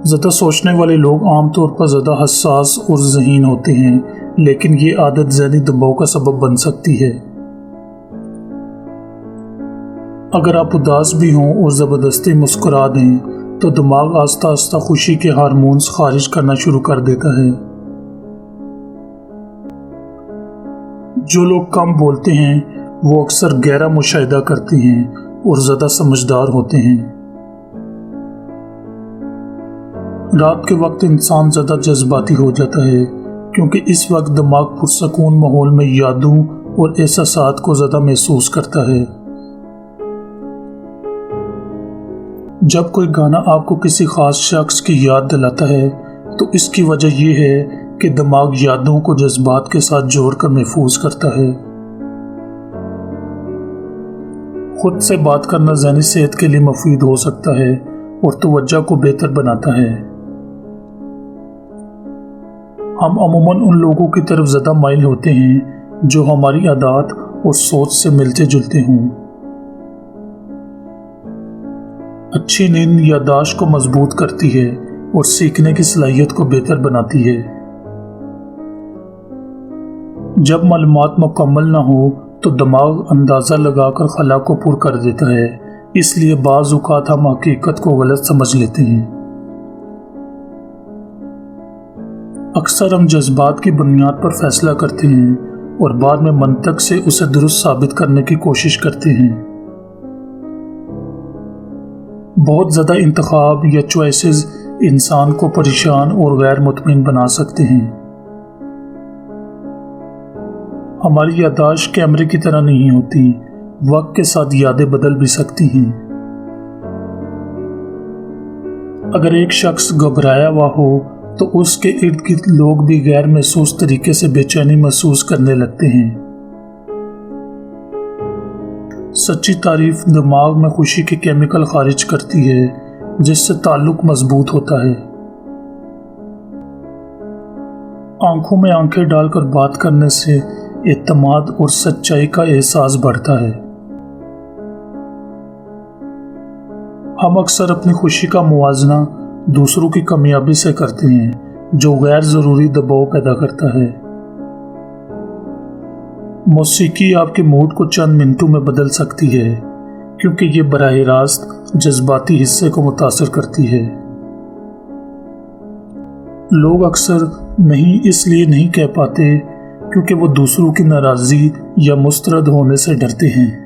زیادہ سوچنے والے لوگ عام طور پر زیادہ حساس اور ذہین ہوتے ہیں، لیکن یہ عادت ذہنی دباؤ کا سبب بن سکتی ہے۔ اگر آپ اداس بھی ہوں اور زبردستی مسکرا دیں تو دماغ آہستہ آہستہ خوشی کے ہارمونز خارج کرنا شروع کر دیتا ہے۔ جو لوگ کم بولتے ہیں وہ اکثر گہرا مشاہدہ کرتے ہیں اور زیادہ سمجھدار ہوتے ہیں۔ رات کے وقت انسان زیادہ جذباتی ہو جاتا ہے کیونکہ اس وقت دماغ پرسکون ماحول میں یادوں اور احساسات کو زیادہ محسوس کرتا ہے۔ جب کوئی گانا آپ کو کسی خاص شخص کی یاد دلاتا ہے تو اس کی وجہ یہ ہے کہ دماغ یادوں کو جذبات کے ساتھ جوڑ کر محفوظ کرتا ہے۔ خود سے بات کرنا ذہنی صحت کے لیے مفید ہو سکتا ہے اور توجہ کو بہتر بناتا ہے۔ ہم عموماً ان لوگوں کی طرف زیادہ مائل ہوتے ہیں جو ہماری عادات اور سوچ سے ملتے جلتے ہوں۔ اچھی نیند یادداشت کو مضبوط کرتی ہے اور سیکھنے کی صلاحیت کو بہتر بناتی ہے۔ جب معلومات مکمل نہ ہو تو دماغ اندازہ لگا کر خلا کو پر کر دیتا ہے، اس لیے بعض اوقات ہم حقیقت کو غلط سمجھ لیتے ہیں۔ اکثر ہم جذبات کی بنیاد پر فیصلہ کرتے ہیں اور بعد میں منطق سے اسے درست ثابت کرنے کی کوشش کرتے ہیں۔ بہت زیادہ انتخاب یا چوائسز انسان کو پریشان اور غیر مطمئن بنا سکتے ہیں۔ ہماری یادداشت کیمرے کی طرح نہیں ہوتی، وقت کے ساتھ یادیں بدل بھی سکتی ہیں۔ اگر ایک شخص گھبرایا ہوا ہو تو اس کے ارد گرد لوگ بھی غیر محسوس طریقے سے بے چینی محسوس کرنے لگتے ہیں۔ سچی تعریف دماغ میں خوشی کے کیمیکل خارج کرتی ہے جس سے تعلق مضبوط ہوتا ہے۔ آنکھوں میں آنکھیں ڈال کر بات کرنے سے اعتماد اور سچائی کا احساس بڑھتا ہے۔ ہم اکثر اپنی خوشی کا موازنہ دوسروں کی کامیابی سے کرتے ہیں جو غیر ضروری دباؤ پیدا کرتا ہے۔ موسیقی آپ کے موڈ کو چند منٹوں میں بدل سکتی ہے کیونکہ یہ براہ راست جذباتی حصے کو متاثر کرتی ہے۔ لوگ اکثر نہیں اس لیے نہیں کہہ پاتے کیونکہ وہ دوسروں کی ناراضی یا مسترد ہونے سے ڈرتے ہیں۔